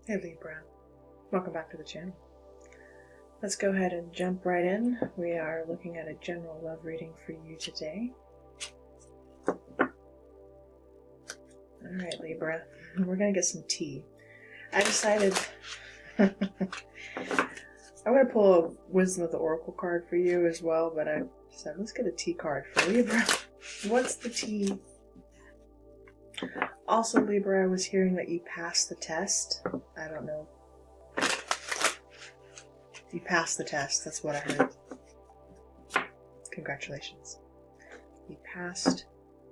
Hey Libra, welcome back to the channel. Let's go ahead and jump right in. We are looking at a general love reading for you today. Alright Libra, we're going to get some tea. I decided I'm going to pull a Wisdom of the Oracle card for you as well, but I said let's get a tea card for Libra. What's the tea? Also Libra, I was hearing that you passed the test. I don't know. You passed the test, that's what I heard. Congratulations. You passed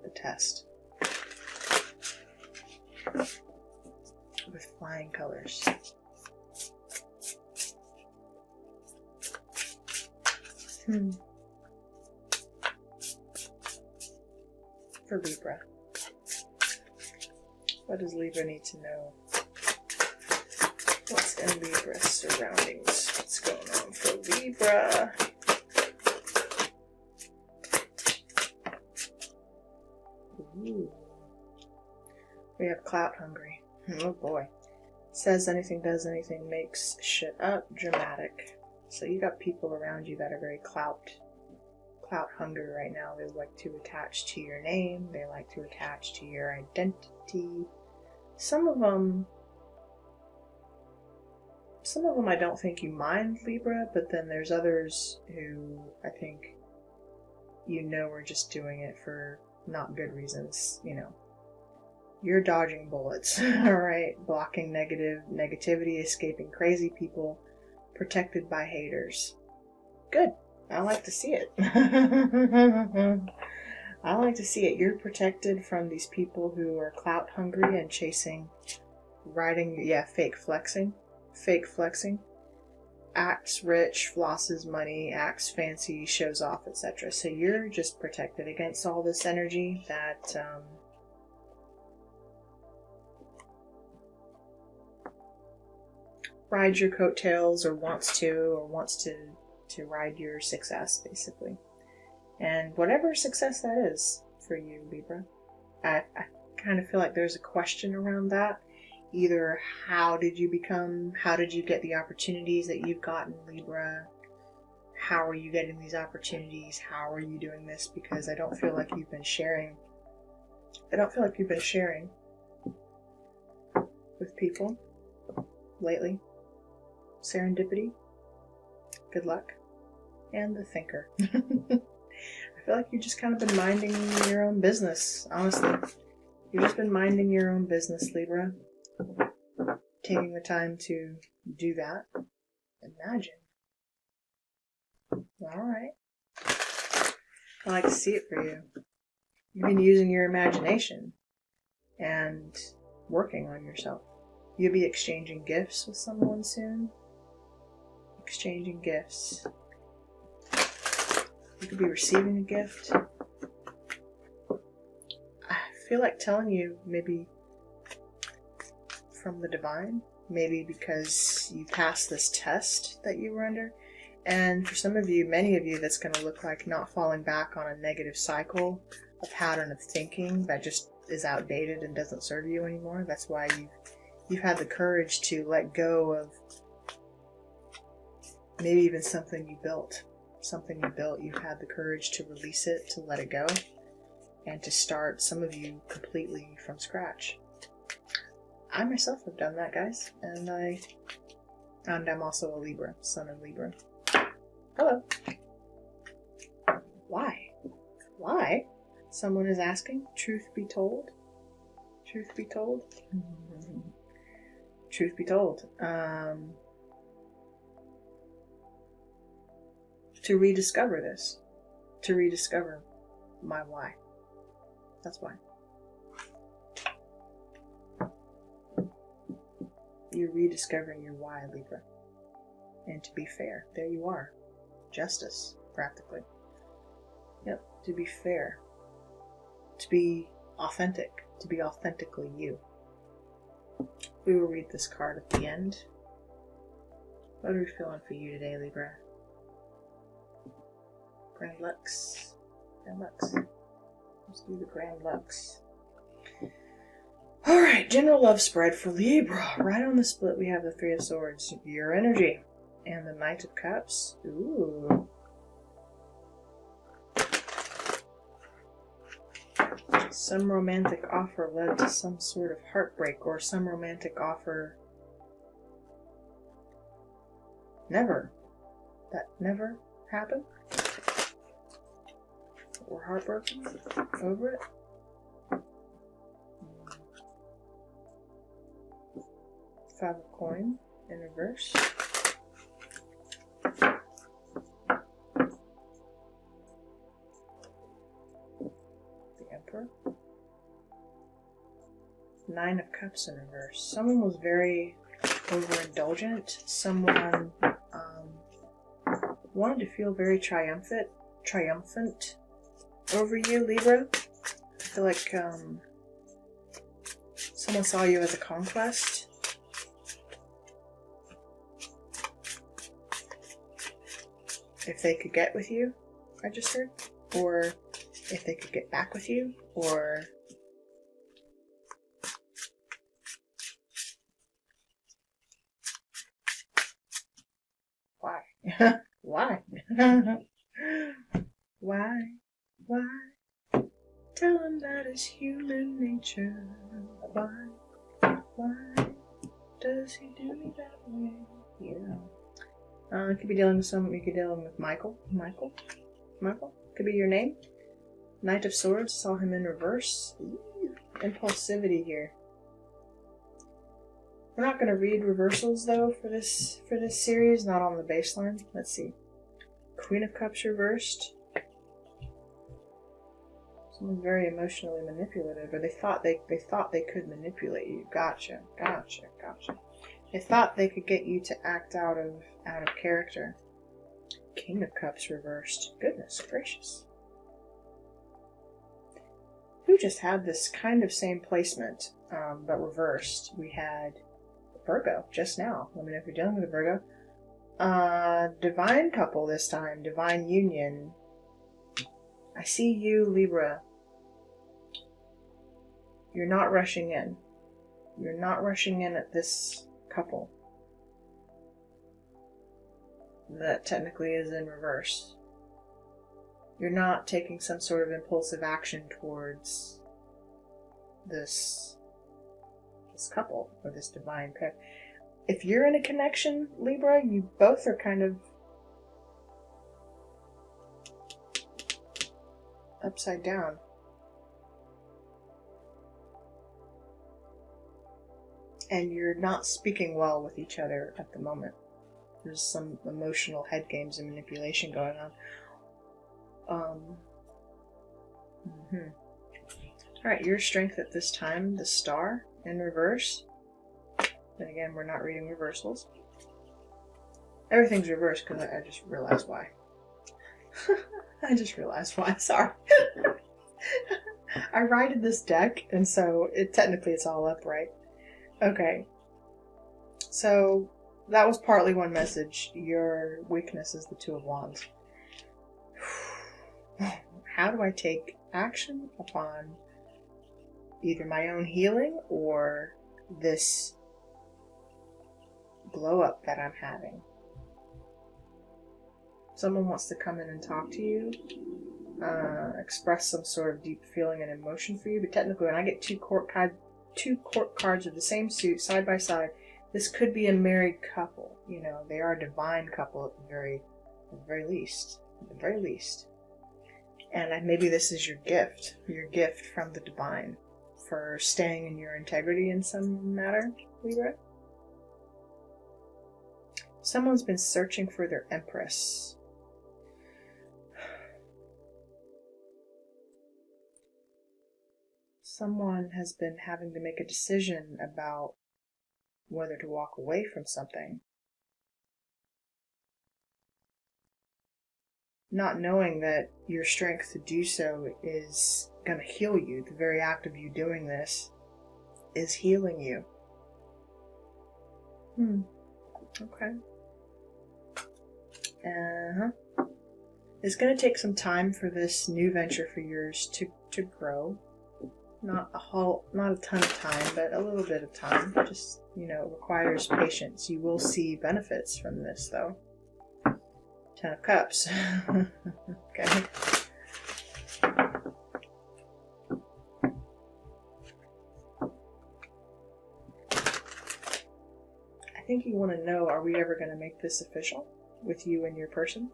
the test. With flying colors. For Libra. What does Libra need to know? What's in Libra's surroundings? What's going on for Libra? Ooh. We have clout hungry. Oh boy. Says anything, does anything, makes shit up, dramatic. So you got people around you that are very clout hungry right now. They like to attach to your name. They like to attach to your identity. Some of them I don't think you mind, Libra, but then there's others who I think are just doing it for not good reasons, You're dodging bullets, alright? Blocking negativity, escaping crazy people, protected by haters. Good. I like to see it. I like to see it. You're protected from these people who are clout hungry and chasing, fake flexing. Acts rich, flosses money, acts fancy, shows off, etc. So you're just protected against all this energy that rides your coattails or wants to ride your success, basically. And whatever success that is for you, Libra, I kind of feel like there's a question around that. Either how did you get the opportunities that you've gotten, Libra? How are you getting these opportunities? How are you doing this? Because I don't feel like you've been sharing. With people lately. Serendipity, good luck, and the thinker. I feel like you've just kind of been minding your own business, honestly. You've just been minding your own business, Libra. Taking the time to do that. Imagine. Alright. I like to see it for you. You've been using your imagination and working on yourself. You'll be exchanging gifts with someone soon. Exchanging gifts. You could be receiving a gift. I feel like telling you maybe from the divine, maybe because you passed this test that you were under. And for some of you, many of you, that's going to look like not falling back on a negative cycle, a pattern of thinking that just is outdated and doesn't serve you anymore. That's why you've had the courage to let go of maybe even something you built. You've had the courage to release it, to let it go, and to start, some of you, completely from scratch. I myself have done that, guys, and I'm also a Libra, son of Libra. Hello. Why? Someone is asking. Truth be told. Truth be told. To rediscover this. To rediscover my why. That's why. You're rediscovering your why, Libra. And to be fair, there you are. Justice, practically. Yep, to be fair. To be authentic. To be authentically you. We will read this card at the end. What are we feeling for you today, Libra? Grand Lux. Let's do the Grand Lux. Alright. Alright, general love spread for Libra. Right on the split, we have the Three of Swords, your energy, and the Knight of Cups. Ooh. Some romantic offer led to some sort of heartbreak, or some romantic offer that never happened. We're heartbroken over it. Five of coin in reverse. The Emperor. Nine of Cups in reverse. Someone was very overindulgent. Someone wanted to feel very triumphant over you, Libra. I feel like someone saw you as a conquest. If they could get with you, I just heard. Or if they could get back with you, or why? Why? Why? Tell them that it's human nature. Why does he do me that way? Yeah. It could be dealing with someone. You could be dealing with Michael. Could be your name. Knight of Swords. Saw him in reverse. Ooh, impulsivity here. We're not going to read reversals though for this series. Not on the baseline. Let's see. Queen of Cups reversed. Someone's very emotionally manipulative, or they thought they could manipulate you. Gotcha. They thought they could get you to act out of character. King of Cups reversed. Goodness gracious. Who just had this kind of same placement, but reversed? We had Virgo just now. Let me know if you're dealing with a Virgo. Divine couple this time. Divine union. I see you, Libra. You're not rushing in. You're not rushing in at this couple that technically is in reverse. You're not taking some sort of impulsive action towards this couple or this divine pair. If you're in a connection, Libra, you both are kind of upside down. And you're not speaking well with each other at the moment. There's some emotional head games and manipulation going on. Alright, your strength at this time, the Star in reverse. And again, we're not reading reversals. Everything's reversed because I just realized why. Sorry. I righted this deck, and so technically it's all upright. Okay. So that was partly one message. Your weakness is the Two of Wands. How do I take action upon either my own healing or this glow up that I'm having? Someone wants to come in and talk to you, express some sort of deep feeling and emotion for you, but technically when I get two court cards of the same suit side by side, this could be a married couple. You know, they are a divine couple at the very least. And maybe this is your gift from the divine for staying in your integrity in some matter, Libra. Someone's been searching for their Empress. Someone has been having to make a decision about whether to walk away from something. Not knowing that your strength to do so is going to heal you. The very act of you doing this is healing you. Okay. It's going to take some time for this new venture for yours to grow. Not not a ton of time, but a little bit of time. Just, it requires patience. You will see benefits from this, though. 10 of Cups. Okay. I think you want to know, are we ever going to make this official with you and your person?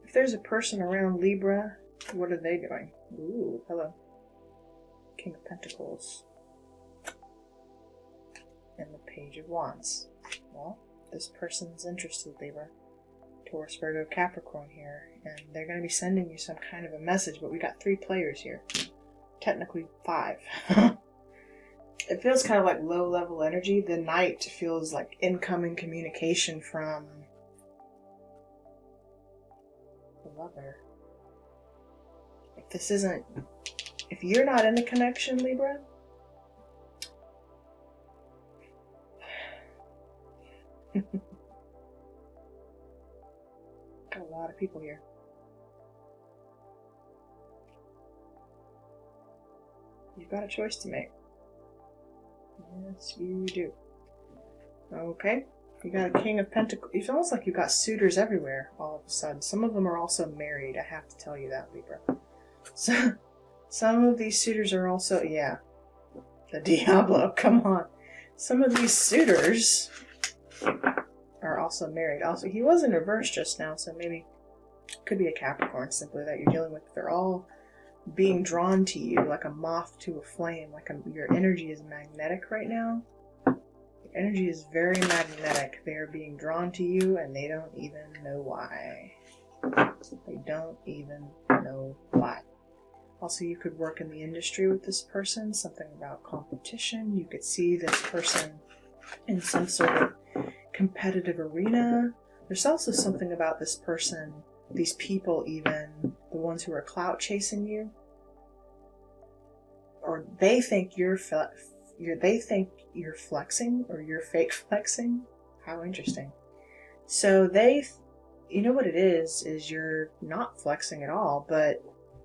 If there's a person around Libra, what are they doing? Ooh, hello. King of Pentacles. And the Page of Wands. Well, this person's interested, Libra. Taurus, Virgo, Capricorn here. And they're going to be sending you some kind of a message, but we got 3 players here. Technically 5. It feels kind of like low-level energy. The Knight feels like incoming communication from the Lover. If you're not in a connection, Libra, got a lot of people here. You've got a choice to make. Yes, you do. Okay. You got a King of Pentacles. It's almost like you've got suitors everywhere all of a sudden. Some of them are also married. I have to tell you that, Libra. So, some of these suitors are also, yeah. The Diablo, come on. Some of these suitors are also married. Also, he was in reverse just now, so maybe it could be a Capricorn simply that you're dealing with. They're all being drawn to you like a moth to a flame. Your energy is magnetic right now. Your energy is very magnetic. They are being drawn to you and they don't even know why. They don't even know why. Also, you could work in the industry with this person, something about competition. You could see this person in some sort of competitive arena. There's also something about this person, these people even, the ones who are clout chasing you, or they think you're flexing, or you're fake flexing. How interesting. So you know what it is you're not flexing at all, but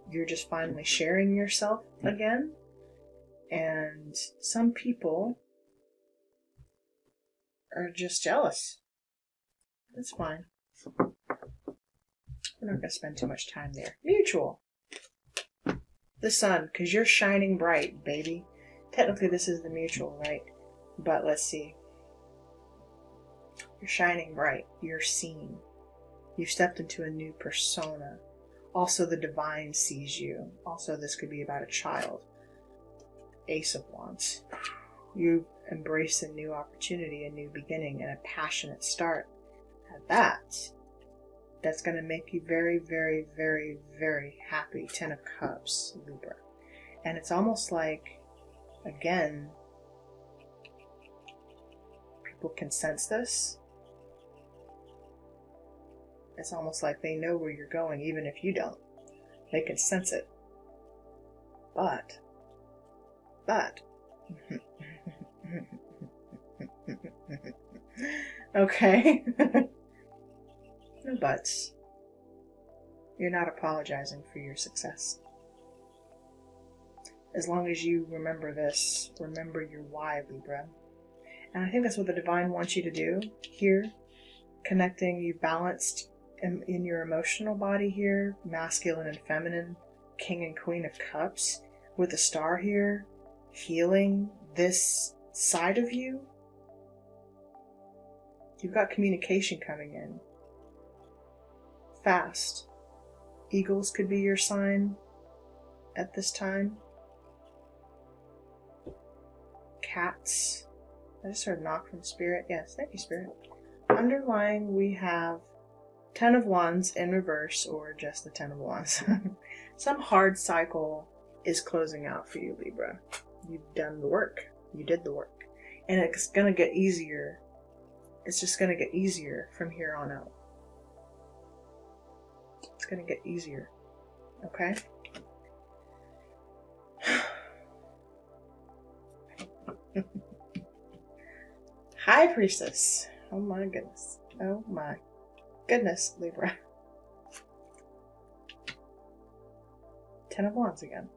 you're just finally sharing yourself again. And some people are just jealous. That's fine. We're not going to spend too much time there. Mutual. The Sun, because you're shining bright, baby. Technically, this is the mutual, right? But let's see. You're shining bright. You're seen. You've stepped into a new persona. Also, the Divine sees you. Also, this could be about a child. Ace of Wands. You embrace a new opportunity, a new beginning, and a passionate start. At that's going to make you very, very, very, very happy. 10 of Cups, Libra. And it's almost like, again, people can sense this. It's almost like they know where you're going, even if you don't. They can sense it. But, okay. No buts. You're not apologizing for your success. As long as you remember this, remember your why, Libra. And I think that's what the Divine wants you to do here. Connecting, you balanced in your emotional body here, masculine and feminine, King and Queen of Cups, with the Star here, healing this side of you. You've got communication coming in. Fast. Eagles could be your sign at this time. Cats. I just heard knock from Spirit. Yes, thank you, Spirit. Underlying, we have 10 of Wands in reverse, or just the 10 of Wands. Some hard cycle is closing out for you, Libra. You've done the work. You did the work. And it's going to get easier. It's just going to get easier from here on out. It's going to get easier. Okay? High Priestess. Oh my goodness. Oh my goodness, Libra. 10 of Wands again.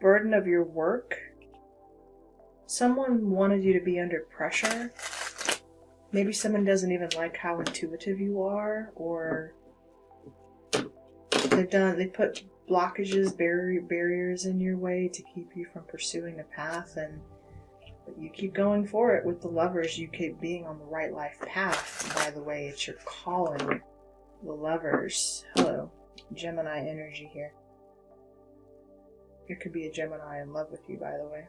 Burden of your work. Someone wanted you to be under pressure. Maybe someone doesn't even like how intuitive you are, or they put blockages, barriers in your way to keep you from pursuing the path, and you keep going for it with the Lovers. You keep being on the right life path. By the way, it's your calling. The Lovers. Hello. Gemini energy here. There could be a Gemini in love with you, by the way.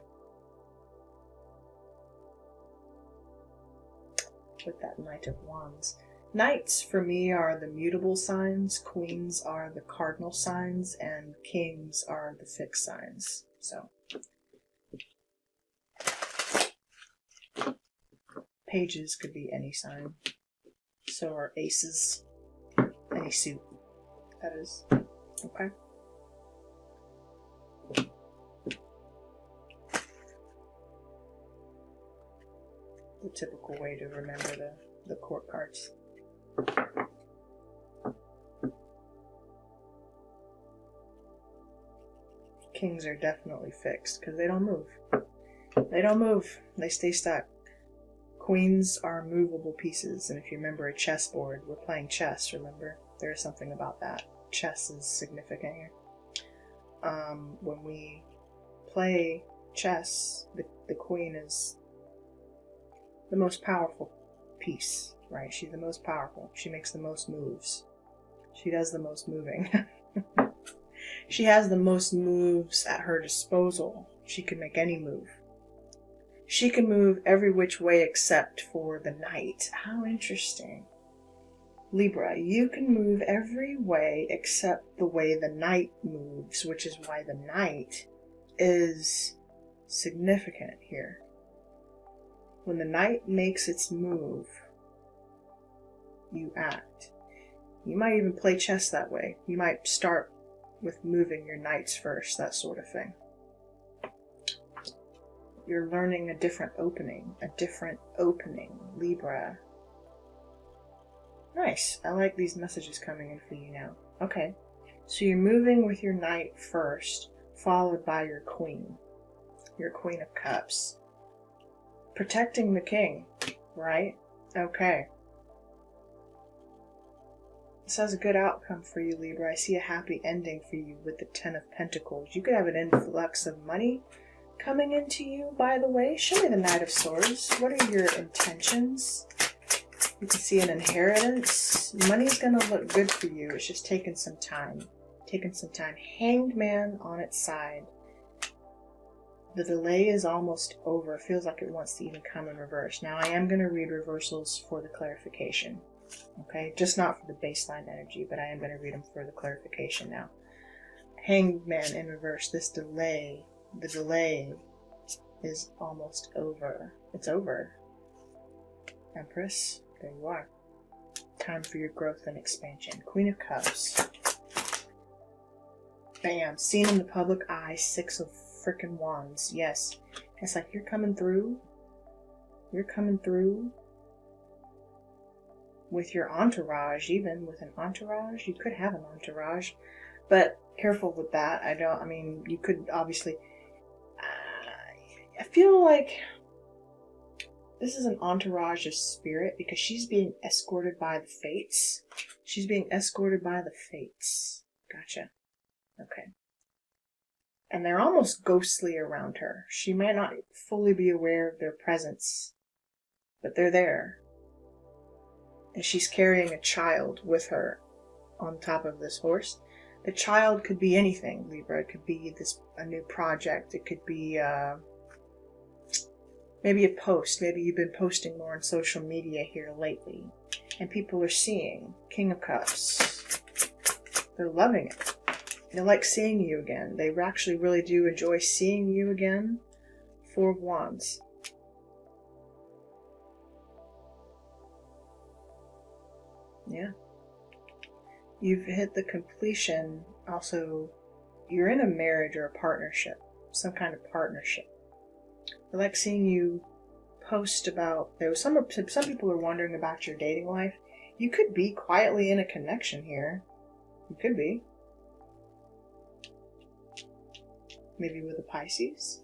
With that Knight of Wands. Knights for me are the mutable signs, queens are the cardinal signs, and kings are the fixed signs. So, pages could be any sign. So are aces, any suit, that is. Okay. The typical way to remember the court cards. Kings are definitely fixed because they don't move. They don't move. They stay stuck. Queens are movable pieces, and if you remember a chessboard, we're playing chess, remember? There's something about that. Chess is significant here. When we play chess, the queen is the most powerful piece, right? She's the most powerful. She makes the most moves. She does the most moving. She has the most moves at her disposal. She can make any move. She can move every which way except for the knight. How interesting. Libra, you can move every way except the way the knight moves, which is why the knight is significant here. When the knight makes its move, you act. You might even play chess that way. You might start with moving your knights first, that sort of thing. You're learning a different opening, Libra. Nice. I like these messages coming in for you now. Okay. So you're moving with your knight first, followed by your queen of cups. Protecting the king, right? Okay. This has a good outcome for you, Libra. I see a happy ending for you with the 10 of Pentacles. You could have an influx of money coming into you, by the way. Show me the Knight of Swords. What are your intentions? You can see an inheritance. Money's going to look good for you. It's just taking some time. Hanged Man on its side. The delay is almost over. It feels like it wants to even come in reverse. Now, I am going to read reversals for the clarification. Okay? Just not for the baseline energy, but I am going to read them for the clarification now. Hanged Man in reverse. The delay is almost over. It's over. Empress, there you are. Time for your growth and expansion. Queen of Cups. Bam. Seen in the public eye. 6 of frickin' Wands. Yes. It's like you're coming through. You're coming through with your entourage, even with an entourage. You could have an entourage, but careful with that. You could obviously. I feel like this is an entourage of spirit because she's being escorted by the fates. Gotcha. Okay. And they're almost ghostly around her. She might not fully be aware of their presence, but they're there. And she's carrying a child with her on top of this horse. The child could be anything, Libra. It could be a new project. It could be maybe a post. Maybe you've been posting more on social media here lately. And people are seeing King of Cups. They're loving it. They like seeing you again. They actually really do enjoy seeing you again. 4 of Wands. Yeah. You've hit the completion. Also, you're in a marriage or a partnership. Some kind of partnership. I like seeing you post about, there was some people were wondering about your dating life. You could be quietly in a connection here. You could be. Maybe with a Pisces.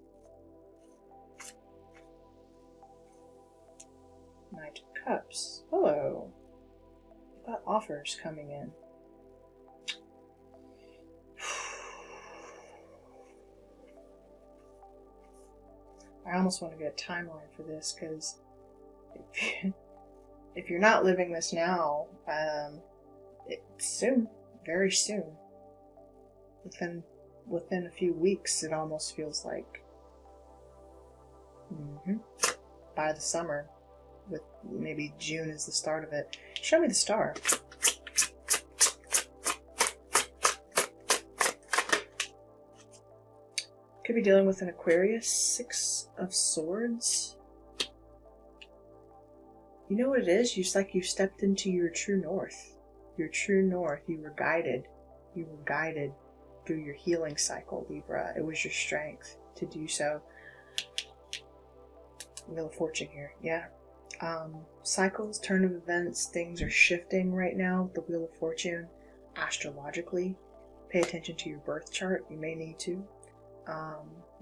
Knight of Cups. Hello. You've got offers coming in. I almost want to get a timeline for this, because if you're not living this now, it's soon, very soon. Within a few weeks, it almost feels like. By the summer, with maybe June is the start of it. Show me the star. Could be dealing with an Aquarius, 6 of Swords. You know what it is? It's like you stepped into your true north. Your true north. You were guided. You were guided through your healing cycle, Libra. It was your strength to do so. Wheel of Fortune here. Yeah. Cycles, turn of events, things are shifting right now. The Wheel of Fortune, astrologically. Pay attention to your birth chart. You may need to.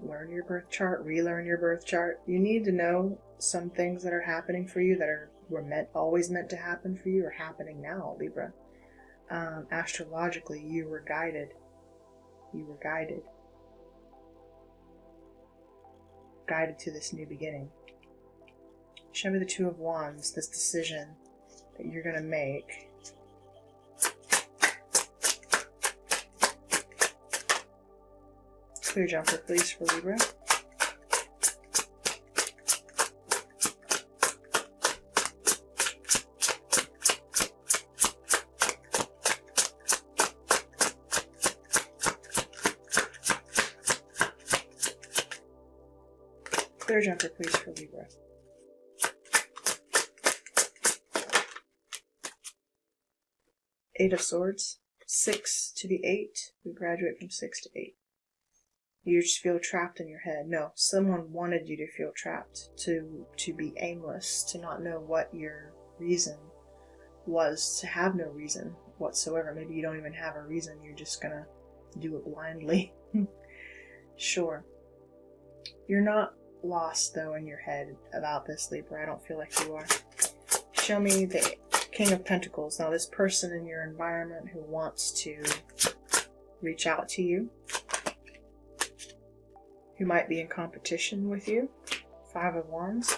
Learn your birth chart, relearn your birth chart. You need to know some things that are happening for you that were always meant to happen for you are happening now, Libra. Astrologically, you were guided. You were guided. Guided to this new beginning. Show me the Two of Wands, this decision that you're going to make. Clear jumper, please, for Libra. Clear jumper, please, for Libra. Eight of Swords. 6 to the 8. We graduate from 6 to 8. You just feel trapped in your head. No, someone wanted you to feel trapped, to be aimless, to not know what your reason was, to have no reason whatsoever. Maybe you don't even have a reason, you're just gonna do it blindly. Sure. You're not lost, though, in your head about this, Libra. I don't feel like you are. Show me the King of Pentacles. Now, this person in your environment who wants to reach out to you, who might be in competition with you. 5 of Wands.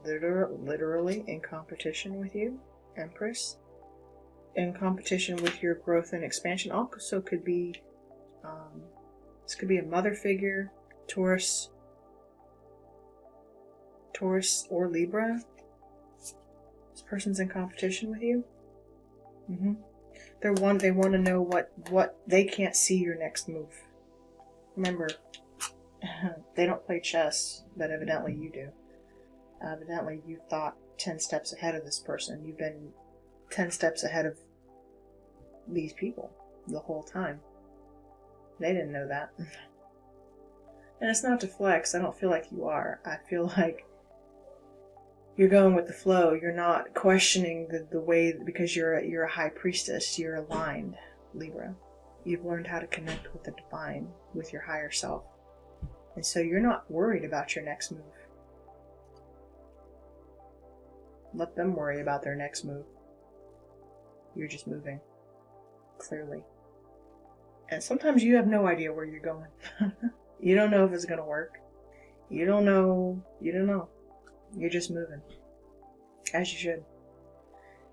Literally in competition with you. Empress. In competition with your growth and expansion. Also could be, this could be a mother figure, Taurus or Libra. This person's in competition with you. They want to know what they can't see your next move. Remember, they don't play chess, but evidently you do. Evidently you thought 10 steps ahead of this person. You've been 10 steps ahead of these people the whole time. They didn't know that. And it's not to flex. I don't feel like you are. I feel like you're going with the flow. You're not questioning the way, because you're a high priestess. You're aligned, Libra. You've learned how to connect with the divine, with your higher self. And so you're not worried about your next move. Let them worry about their next move. You're just moving, clearly. And sometimes you have no idea where you're going. You don't know if it's going to work. You don't know. You're just moving. As you should.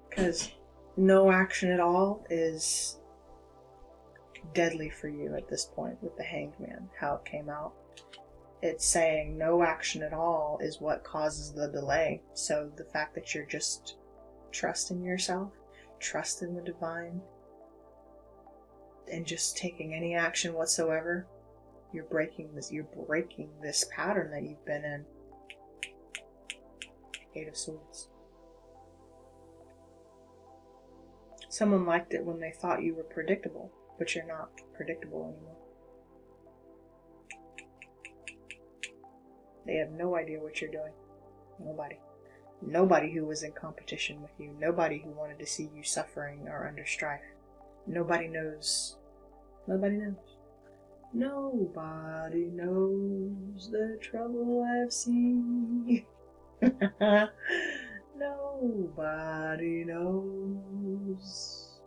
Because no action at all is deadly for you at this point with the Hanged Man, how it came out. It's saying no action at all is what causes the delay. So the fact that you're just trusting yourself, trusting the divine, and just taking any action whatsoever, you're breaking this pattern that you've been in. 8 of Swords. Someone liked it when they thought you were predictable, but you're not predictable anymore. They have no idea what you're doing. Nobody. Nobody who was in competition with you. Nobody who wanted to see you suffering or under strife. Nobody knows. Nobody knows. Nobody knows the trouble I've seen. Nobody knows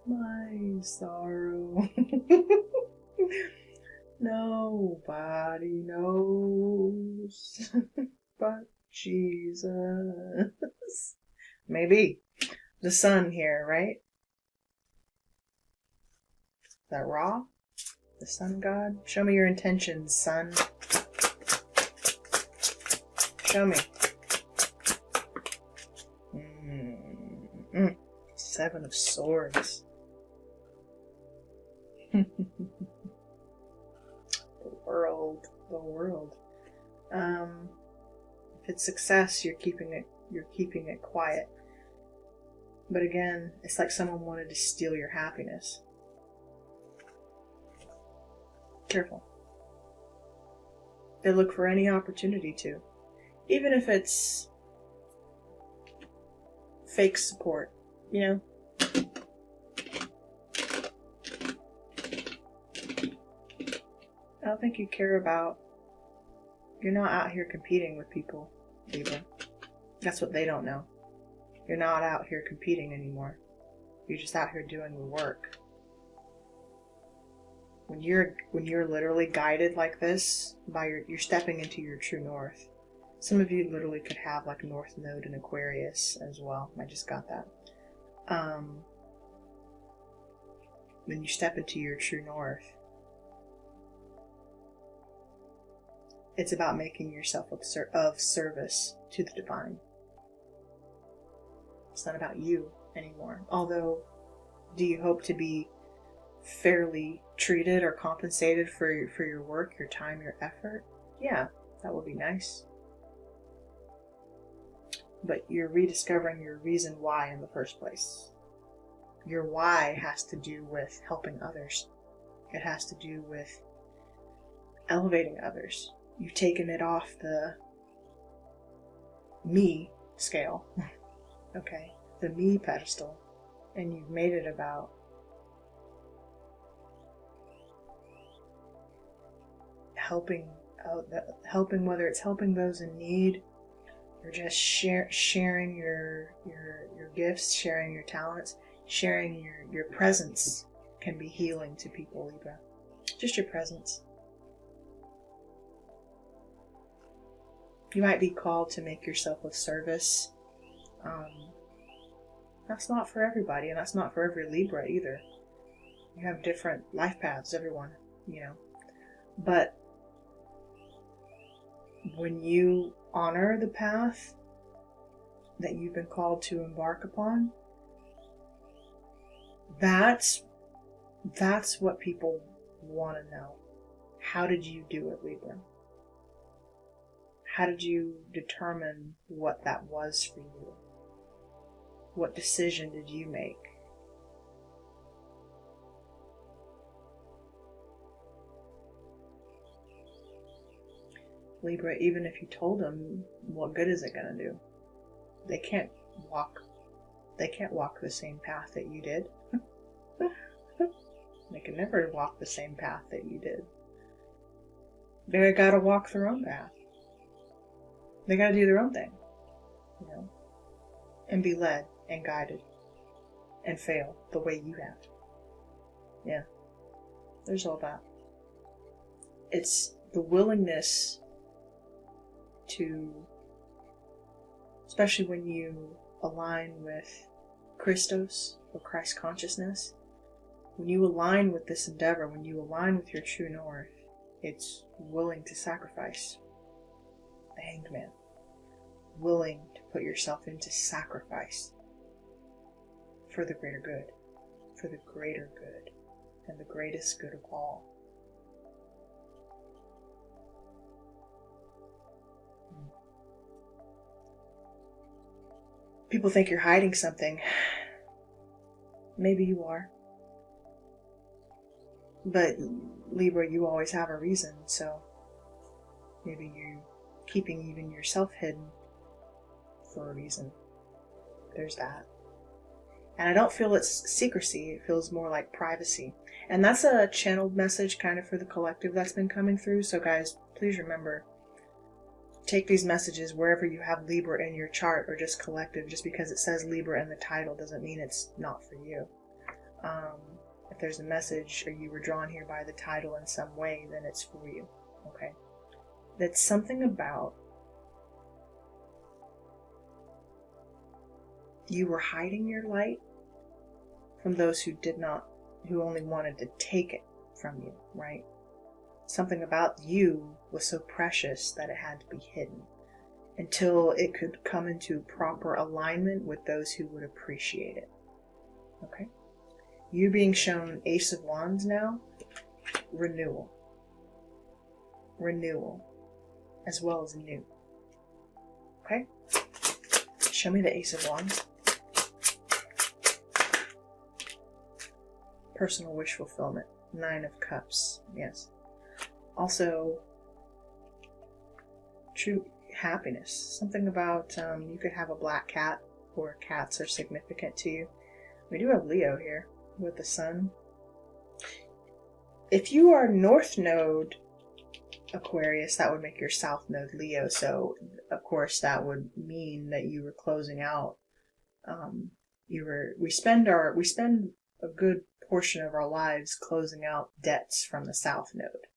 my sorrow. Nobody knows but Jesus. Maybe. The sun here, right? Is that Ra? The sun god? Show me your intentions, sun. Show me. Seven of Swords. The world. If it's success, you're keeping it quiet. But again, it's like someone wanted to steal your happiness. Careful. They look for any opportunity to. Even if it's fake support, you know? I don't think you care about... You're not out here competing with people, Libra. That's what they don't know. You're not out here competing anymore. You're just out here doing the work. When you're literally guided like this, you're stepping into your true north. Some of you literally could have like North Node in Aquarius as well. I just got that. When you step into your true north, it's about making yourself of service to the divine. It's not about you anymore. Although, do you hope to be fairly treated or compensated for your work, your time, your effort? Yeah, that would be nice. But you're rediscovering your reason why in the first place. Your why has to do with helping others. It has to do with elevating others. You've taken it off the me scale, okay, the me pedestal, and you've made it about helping, whether it's helping those in need, or just sharing your gifts, sharing your talents, sharing your presence can be healing to people, Libra. Just your presence. You might be called to make yourself of service. That's not for everybody, and that's not for every Libra either. You have different life paths, everyone, you know. But when you honor the path that you've been called to embark upon, that's what people want to know. How did you do it, Libra? How did you determine what that was for you? What decision did you make? Libra, even if you told them, what good is it going to do? They can't walk the same path that you did. They can never walk the same path that you did. They gotta walk their own path. They gotta do their own thing, you know, and be led and guided and fail the way you have. Yeah, there's all that. It's the willingness to, especially when you align with Christos or Christ consciousness, when you align with this endeavor, when you align with your true north, it's willing to sacrifice. The Hanged Man. Willing to put yourself into sacrifice for the greater good. For the greater good. And the greatest good of all. People think you're hiding something. Maybe you are. But Libra, you always have a reason, so maybe you keeping even yourself hidden for a reason. There's that. And I don't feel it's secrecy, it feels more like privacy. And that's a channeled message kind of for the collective that's been coming through. So guys, please remember, take these messages wherever you have Libra in your chart, or just collective. Just because it says Libra in the title doesn't mean it's not for you. If there's a message, or you were drawn here by the title in some way, then it's for you. Okay? That's something about you were hiding your light from those who who only wanted to take it from you, right? Something about you was so precious that it had to be hidden until it could come into proper alignment with those who would appreciate it. Okay? You being shown Ace of Wands now, renewal. Renewal, as well as new. Okay? Show me the Ace of Wands. Personal wish fulfillment. 9 of Cups. Yes. Also, true happiness. Something about, you could have a black cat, or cats are significant to you. We do have Leo here with the sun. If you are North Node Aquarius, that would make your South Node Leo. So, of course, that would mean that you were closing out. We spend a good portion of our lives closing out debts from the South Node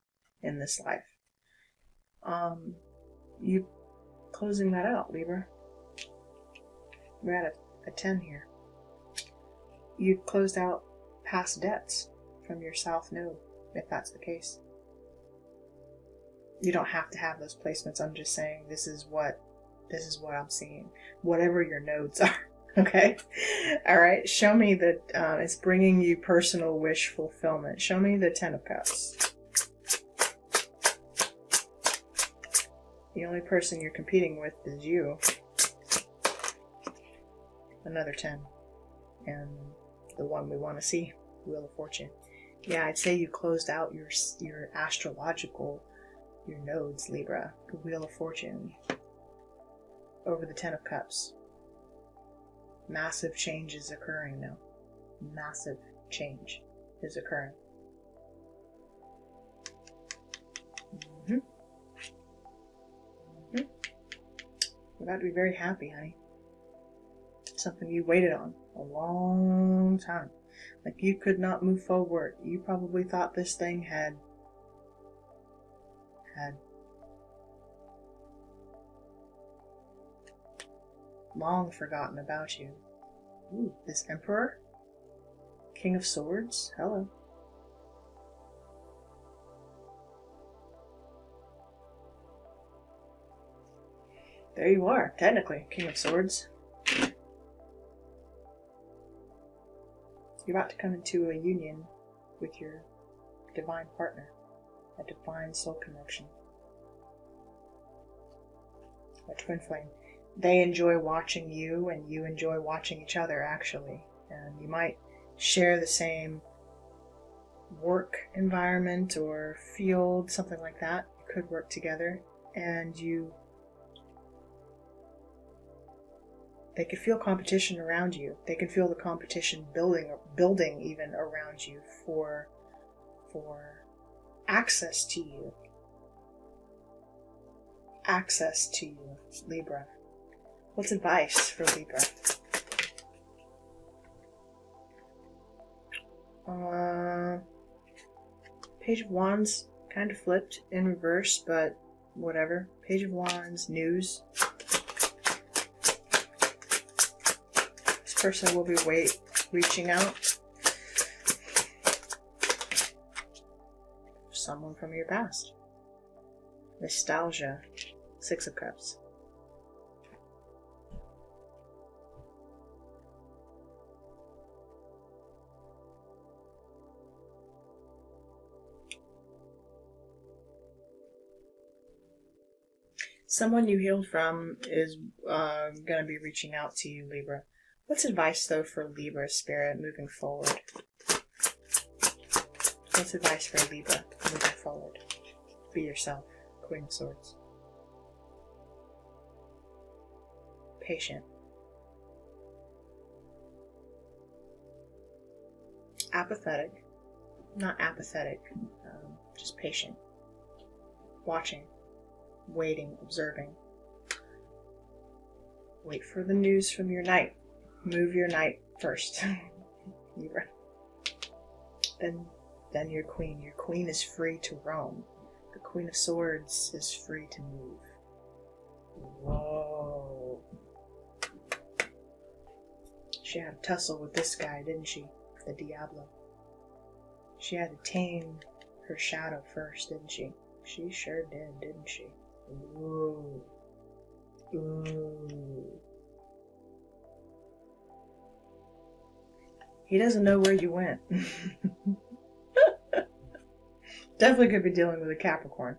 in this life. You closing that out, Libra. We're at a 10 here. You closed out past debts from your South Node, if that's the case. You don't have to have those placements. I'm just saying this is what I'm seeing. Whatever your nodes are. Okay? Alright, show me that it's bringing you personal wish fulfillment. Show me the 10 of Cups. The only person you're competing with is you. Another 10. And the one we want to see, Wheel of Fortune. Yeah, I'd say you closed out your astrological, your nodes, Libra. The Wheel of Fortune. Over the 10 of Cups. Massive change is occurring now. Massive change is occurring. You're about to be very happy, honey. Something you waited on a long time. Like you could not move forward. You probably thought this thing had long forgotten about you. Ooh, this Emperor? King of Swords? Hello. There you are, technically, King of Swords. You're about to come into a union with your divine partner. A divine soul connection. A twin flame. They enjoy watching you, and you enjoy watching each other, actually. And you might share the same work environment or field, something like that. You could work together, and they could feel competition around you. They can feel the competition building even around you for access to you. Access to you, Libra. What's advice for Libra? Page of Wands kind of flipped in reverse, but whatever. Page of Wands, news. This person will be reaching out. Someone from your past. Nostalgia. 6 of Cups. Someone you healed from is going to be reaching out to you, Libra. What's advice, though, for Libra spirit moving forward? What's advice for Libra moving forward? Be yourself, Queen of Swords. patient. Apathetic. Not apathetic. Just patient. Watching. Waiting. Observing. Wait for the news from your knight. Move your knight first. Libra. Then your queen. Your queen is free to roam. The Queen of Swords is free to move. Whoa. She had a tussle with this guy, didn't she? The Diablo. She had to tame her shadow first, didn't she? She sure did, didn't she? Ooh. Ooh. He doesn't know where you went. Definitely could be dealing with a Capricorn.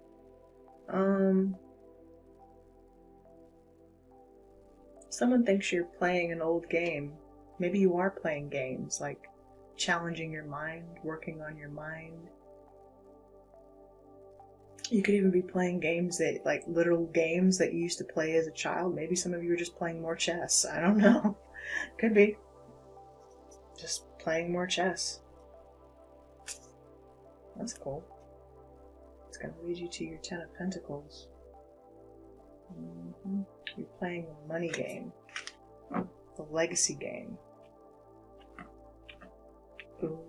Someone thinks you're playing an old game. Maybe you are playing games, like challenging your mind, working on your mind. You could even be playing games that, like literal games that you used to play as a child. Maybe some of you are just playing more chess. I don't know. Could be. Just playing more chess. That's cool. It's going to lead you to your 10 of Pentacles. You're playing a money game. The legacy game. Ooh.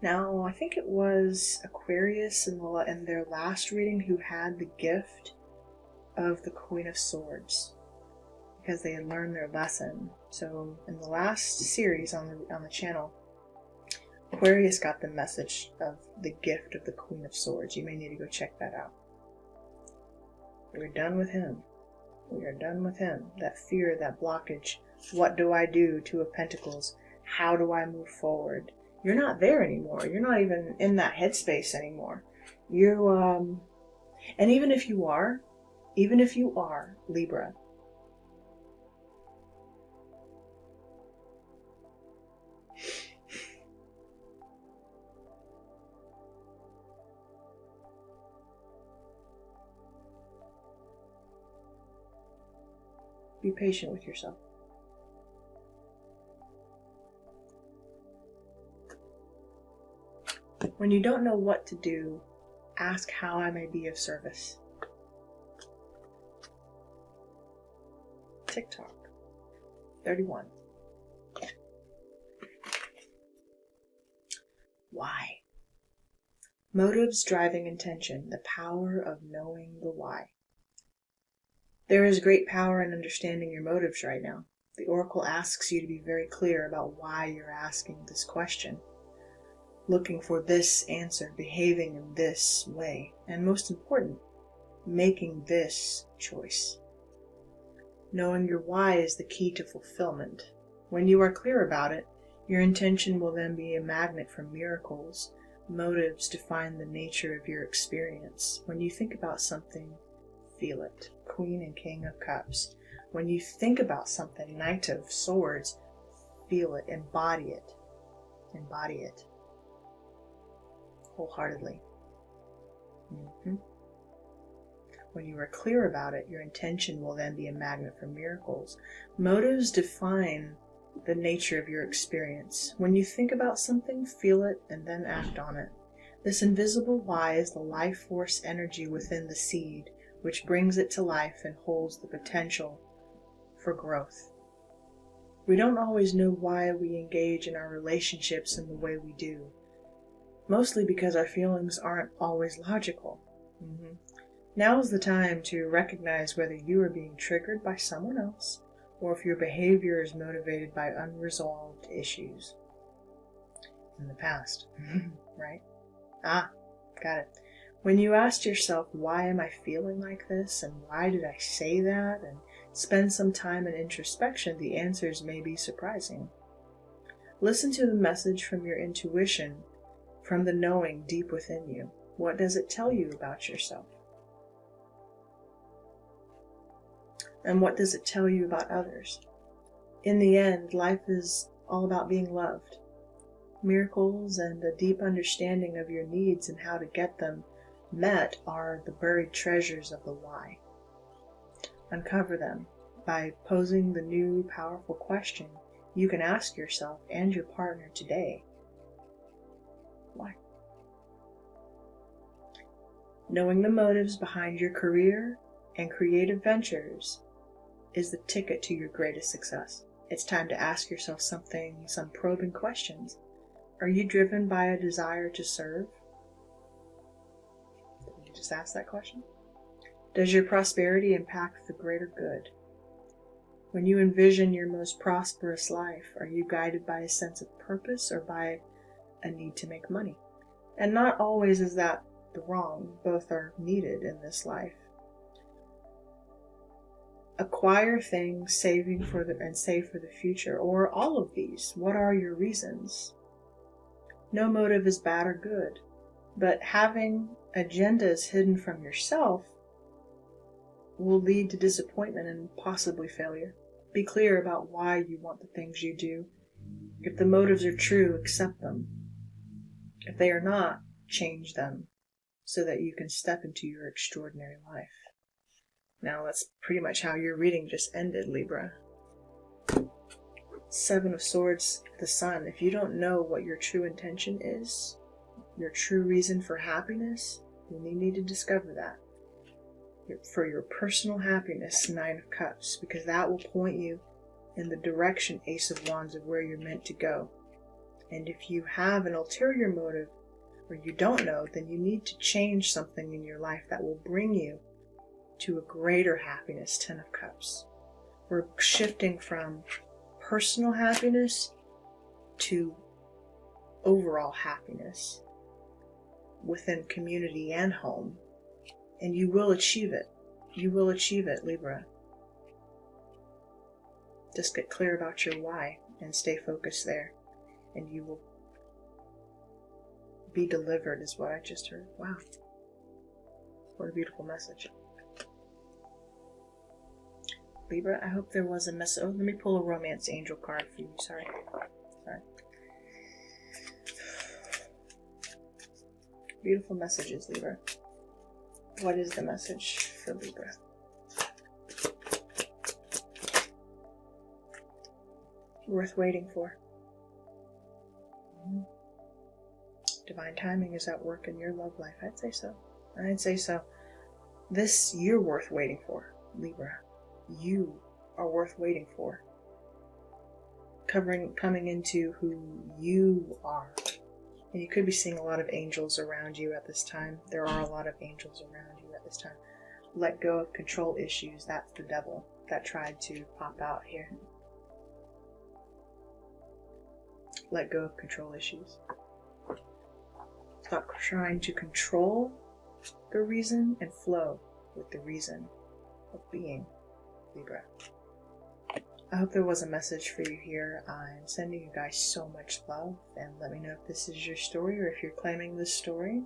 Now, I think it was Aquarius in their last reading who had the gift of the Queen of Swords, because they had learned their lesson. So in the last series on the channel, Aquarius got the message of the gift of the Queen of Swords. You may need to go check that out. We're done with him. We are done with him. That fear, that blockage. What do I do? Two of Pentacles. How do I move forward? You're not there anymore. You're not even in that headspace anymore. You, and even if you are, Libra, be patient with yourself. When you don't know what to do, ask how I may be of service. TikTok. 31. Why? Motives driving intention, the power of knowing the why. There is great power in understanding your motives right now. The Oracle asks you to be very clear about why you're asking this question. Looking for this answer, behaving in this way, and most important, making this choice. Knowing your why is the key to fulfillment. When you are clear about it, your intention will then be a magnet for miracles. Motives define the nature of your experience. When you think about something, feel it. Queen and King of Cups. When you think about something, Knight of Swords, feel it, embody it. Embody it. Wholeheartedly. When you are clear about it, your intention will then be a magnet for miracles. Motives define the nature of your experience. When you think about something, feel it, and then act on it. This invisible why is the life force energy within the seed, which brings it to life and holds the potential for growth. We don't always know why we engage in our relationships in the way we do. Mostly because our feelings aren't always logical. Now is the time to recognize whether you are being triggered by someone else or if your behavior is motivated by unresolved issues in the past, right? Got it. When you ask yourself, why am I feeling like this and why did I say that, and spend some time in introspection, the answers may be surprising. Listen to the message from your intuition, from the knowing deep within you. What does it tell you about yourself? And what does it tell you about others? In the end, life is all about being loved. Miracles and a deep understanding of your needs and how to get them met are the buried treasures of the why. Uncover them. by posing the new powerful question you can ask yourself and your partner today. Why? Knowing the motives behind your career and creative ventures is the ticket to your greatest success. It's time to ask yourself some probing questions. Are you driven by a desire to serve? Did you just ask that question? Does your prosperity impact the greater good? When you envision your most prosperous life, are you guided by a sense of purpose or by a need to make money? And not always is that the wrong. Both are needed in this life. Acquire things, saving for and save for the future, or all of these. What are your reasons? No motive is bad or good, but having agendas hidden from yourself will lead to disappointment and possibly failure. Be clear about why you want the things you do. If the motives are true, accept them. If they are not, change them so that you can step into your extraordinary life. Now that's pretty much how your reading just ended, Libra. Seven of Swords, the Sun. If you don't know what your true intention is, your true reason for happiness, then you need to discover that. For your personal happiness, Nine of Cups, because that will point you in the direction, Ace of Wands, of where you're meant to go. And if you have an ulterior motive, or you don't know, then you need to change something in your life that will bring you to a greater happiness, Ten of Cups. We're shifting from personal happiness to overall happiness within community and home. And you will achieve it. You will achieve it, Libra. Just get clear about your why and stay focused there. And you will be delivered, is what I just heard. Wow. What a beautiful message. Libra, I hope there was a message. Oh, let me pull a romance angel card for you. Sorry. Beautiful messages, Libra. What is the message for Libra? Worth waiting for. Divine timing is at work in your love life. I'd say so. I'd say so. This you're worth waiting for, Libra. You are worth waiting for. Coming into who you are. And you could be seeing a lot of angels around you at this time. There are a lot of angels around you at this time. Let go of control issues. That's the devil that tried to pop out here. Let go of control issues. Stop trying to control the reason and flow with the reason of being, Libra. I hope there was a message for you here. I'm sending you guys so much love, and let me know if this is your story or if you're claiming this story.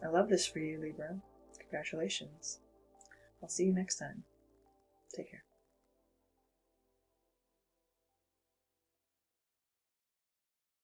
I love this for you, Libra. Congratulations. I'll see you next time. Take care.